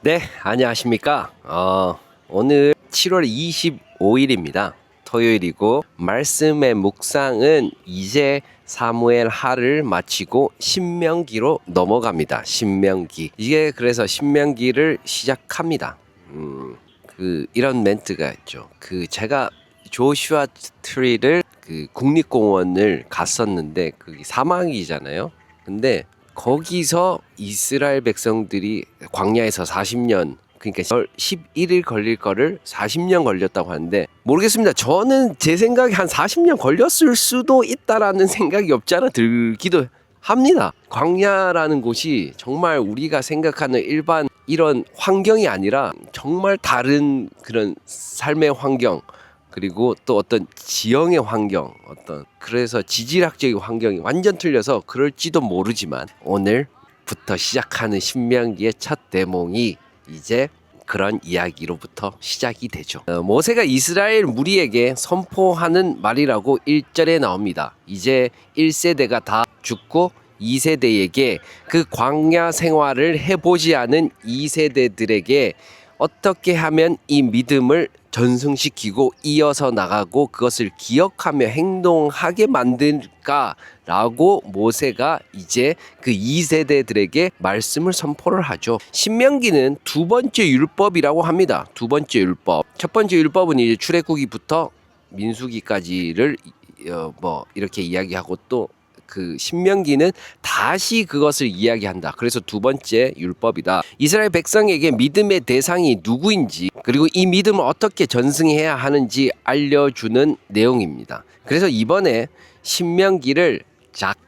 네, 안녕하십니까. 오늘 7월 25일입니다. 토요일이고, 말씀의 묵상은 이제 사무엘 하를 마치고 신명기로 넘어갑니다. 신명기. 이게 그래서 신명기를 시작합니다. 이런 멘트가 있죠. 제가 조슈아 트리를 국립공원을 갔었는데, 그게 사막이잖아요. 근데 거기서 이스라엘 백성들이 광야에서 40년, 그러니까 11일 걸릴 거를 40년 걸렸다고 하는데, 모르겠습니다. 저는 제 생각에 한 40년 걸렸을 수도 있다라는 생각이 없지 않아 들기도 합니다. 광야라는 곳이 정말 우리가 생각하는 일반 이런 환경이 아니라 정말 다른 그런 삶의 환경, 그리고 또 어떤 지형의 환경, 그래서 지질학적인 환경이 완전 틀려서 그럴지도 모르지만, 오늘부터 시작하는 신명기의 첫 대목이 이제 그런 이야기로부터 시작이 되죠. 모세가 이스라엘 무리에게 선포하는 말이라고 1절에 나옵니다. 이제 1세대가 다 죽고 2세대에게 그 광야 생활을 해보지 않은 2세대들에게 어떻게 하면 이 믿음을 전승시키고 이어서 나가고 그것을 기억하며 행동하게 만들까라고 모세가 이제 그 2세대들에게 말씀을 선포를 하죠. 신명기는 두 번째 율법이라고 합니다. 두 번째 율법. 첫 번째 율법은 이제 출애굽기부터 민수기까지를 이렇게 이야기하고, 또 그 신명기는 다시 그것을 이야기한다. 그래서 두 번째 율법이다. 이스라엘 백성에게 믿음의 대상이 누구인지, 그리고 이 믿음을 어떻게 전승해야 하는지 알려주는 내용입니다. 그래서 이번에 신명기를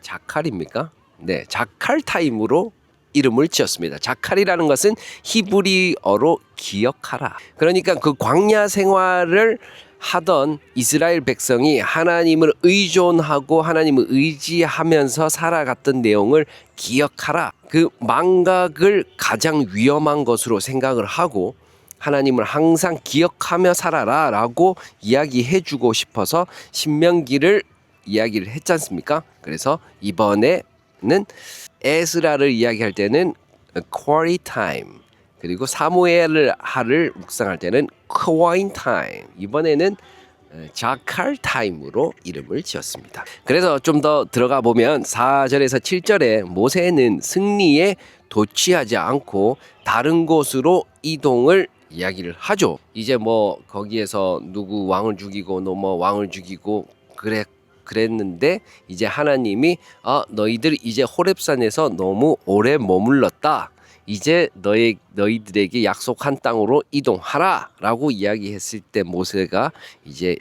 자칼입니까? 네, 자칼 타임으로 이름을 지었습니다. 자칼이라는 것은 히브리어로 기억하라. 그러니까 그 광야 생활을 하던 이스라엘 백성이 하나님을 의존하고 하나님을 의지하면서 살아갔던 내용을 기억하라. 그 망각을 가장 위험한 것으로 생각을 하고 하나님을 항상 기억하며 살아라 라고 이야기해주고 싶어서 신명기를 이야기를 했지 않습니까? 그래서 이번에는 에스라를 이야기할 때는 쿼리 타임, 그리고 사무엘을 하를 묵상할 때는 쿼인 타임, 이번에는 자칼 타임으로 이름을 지었습니다. 그래서 좀 더 들어가 보면 4절에서 7절에 모세는 승리에 도취하지 않고 다른 곳으로 이동을 이야기를 하죠. 이제 거기에서 누구 왕을 죽이고 왕을 죽이고 그랬는데, 이제 하나님이 너희들 이제 호렙산에서 너무 오래 머물렀다. 이제 너희들에게 약속한 땅으로 이동하라 라고 이야기했을 때 모세가 이제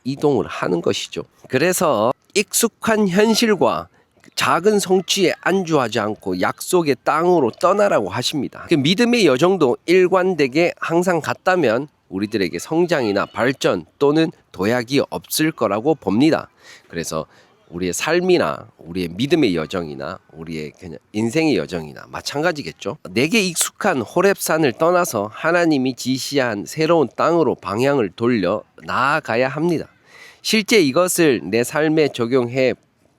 이동을 하는 것이죠. 그래서 익숙한 현실과 작은 성취에 안주하지 않고 약속의 땅으로 떠나라고 하십니다. 그 믿음의 여정도 일관되게 항상 같다면 우리들에게 성장이나 발전 또는 도약이 없을 거라고 봅니다. 그래서 우리의 삶이나 우리의 믿음의 여정이나 우리의 그냥 인생의 여정이나 마찬가지겠죠. 내게 익숙한 호렙산을 떠나서 하나님이 지시한 새로운 땅으로 방향을 돌려 나아가야 합니다. 실제 이것을 내 삶에 적용해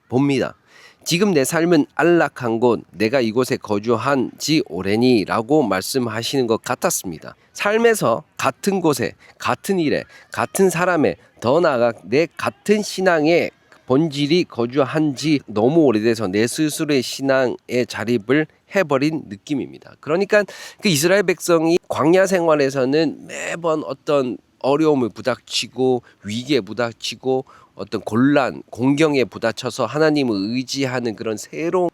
봅니다. 지금 내 삶은 안락한 곳, 내가 이곳에 거주한 지 오래니 라고 말씀하시는 것 같았습니다. 삶에서 같은 곳에, 같은 일에, 같은 사람에, 더 나아가 내 같은 신앙에 본질이 거주한 지 너무 오래돼서 내 스스로의 신앙에 자립을 해버린 느낌입니다. 그러니까 그 이스라엘 백성이 광야 생활에서는 매번 어떤 어려움을 부닥치고 위기에 부닥치고 어떤 곤란, 공경에 부닥쳐서 하나님을 의지하는 그런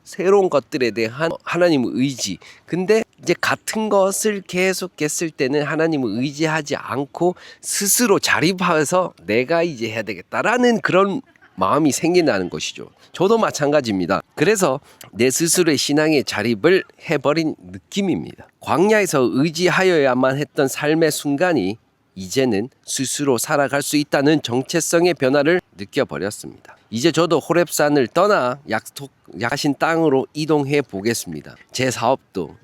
새로운 것들에 대한 하나님의 의지. 근데 이제 같은 것을 계속했을 때는 하나님을 의지하지 않고 스스로 자립해서 내가 이제 해야 되겠다라는 그런 마음이 생긴다는 것이죠. 저도 마찬가지입니다. 그래서 내 스스로의 신앙에 자립을 해버린 느낌입니다. 광야에서 의지하여야만 했던 삶의 순간이 이제는 스스로 살아갈 수 있다는 정체성의 변화를 느껴버렸습니다. 이제 저도 호렙산을 떠나 약속하신 땅으로 이동해 보겠습니다. 제 사업도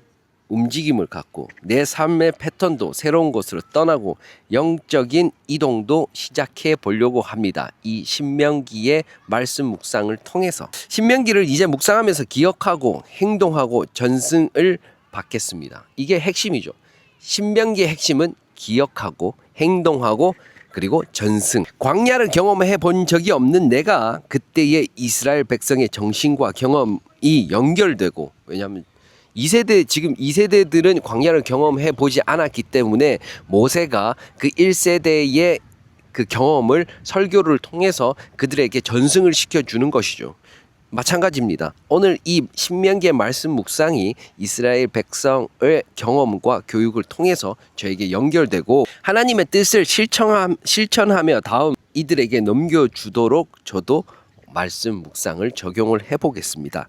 움직임을 갖고 내 삶의 패턴도 새로운 곳으로 떠나고 영적인 이동도 시작해 보려고 합니다. 이 신명기의 말씀 묵상을 통해서 신명기를 이제 묵상하면서 기억하고 행동하고 전승을 받겠습니다. 이게 핵심이죠. 신명기의 핵심은 기억하고 행동하고 그리고 전승. 광야를 경험해 본 적이 없는 내가 그때의 이스라엘 백성의 정신과 경험이 연결되고, 왜냐하면 2세대 지금 2세대들은 광야를 경험해 보지 않았기 때문에 모세가 그 1세대의 그 경험을 설교를 통해서 그들에게 전승을 시켜주는 것이죠. 마찬가지입니다. 오늘 이 신명기의 말씀 묵상이 이스라엘 백성의 경험과 교육을 통해서 저에게 연결되고 하나님의 뜻을 실천하며 다음 이들에게 넘겨주도록 저도 말씀 묵상을 적용을 해보겠습니다.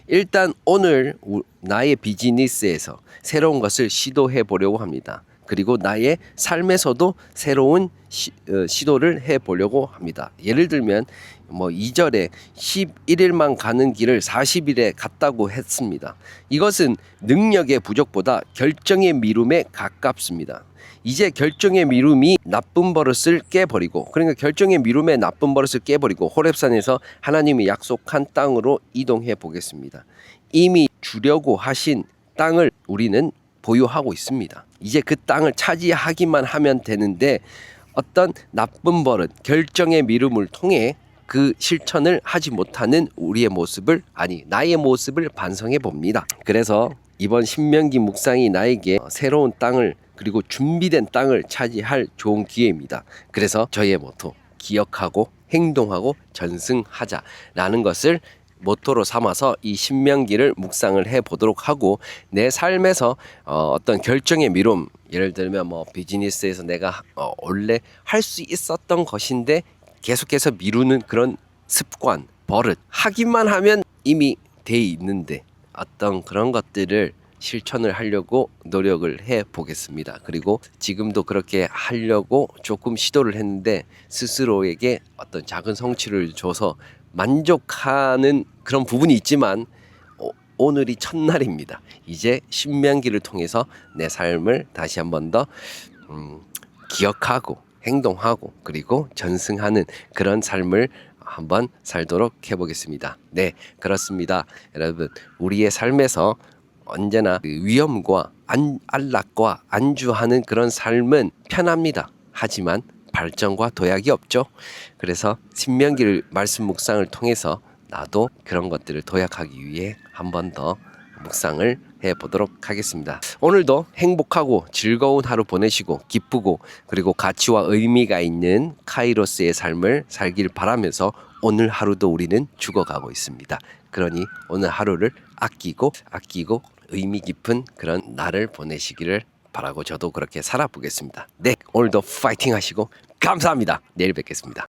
일단 오늘 나의 비즈니스에서 새로운 것을 시도해 보려고 합니다. 그리고 나의 삶에서도 새로운 시도를 해보려고 합니다. 예를 들면 2절에 11일만 가는 길을 40일에 갔다고 했습니다. 이것은 능력의 부족보다 결정의 미룸에 가깝습니다. 이제 결정의 미룸이 나쁜 버릇을 깨버리고, 그러니까 결정의 미룸의 나쁜 버릇을 깨버리고 호렙산에서 하나님이 약속한 땅으로 이동해 보겠습니다. 이미 주려고 하신 땅을 우리는 보유하고 있습니다. 이제 그 땅을 차지하기만 하면 되는데 어떤 나쁜 버릇, 결정의 미룸을 통해 그 실천을 하지 못하는 우리의 모습을, 나의 모습을 반성해 봅니다. 그래서 이번 신명기 묵상이 나에게 새로운 땅을, 그리고 준비된 땅을 차지할 좋은 기회입니다. 그래서 저희의 모토, 기억하고 행동하고 전승하자라는 것을 모토로 삼아서 이 신명기를 묵상을 해보도록 하고, 내 삶에서 어떤 결정의 미룸, 예를 들면 비즈니스에서 내가 원래 할 수 있었던 것인데 계속해서 미루는 그런 습관, 버릇, 하기만 하면 이미 돼 있는데 어떤 그런 것들을 실천을 하려고 노력을 해 보겠습니다. 그리고 지금도 그렇게 하려고 조금 시도를 했는데 스스로에게 어떤 작은 성취를 줘서 만족하는 그런 부분이 있지만 오늘이 첫날입니다. 이제 신명기를 통해서 내 삶을 다시 한 번 더 기억하고 행동하고 그리고 전승하는 그런 삶을 한번 살도록 해보겠습니다. 네, 그렇습니다. 여러분, 우리의 삶에서 언제나 위험과 안락과 안주하는 그런 삶은 편합니다. 하지만 발전과 도약이 없죠. 그래서 신명기를 말씀 묵상을 통해서 나도 그런 것들을 도약하기 위해 한 번 더 묵상을 해보도록 하겠습니다. 오늘도 행복하고 즐거운 하루 보내시고 기쁘고 그리고 가치와 의미가 있는 카이로스의 삶을 살길 바라면서 오늘 하루도 우리는 죽어가고 있습니다. 그러니 오늘 하루를 아끼고 의미 깊은 그런 날을 보내시기를 바라고 저도 그렇게 살아보겠습니다. 네, 오늘도 파이팅 하시고 감사합니다. 내일 뵙겠습니다.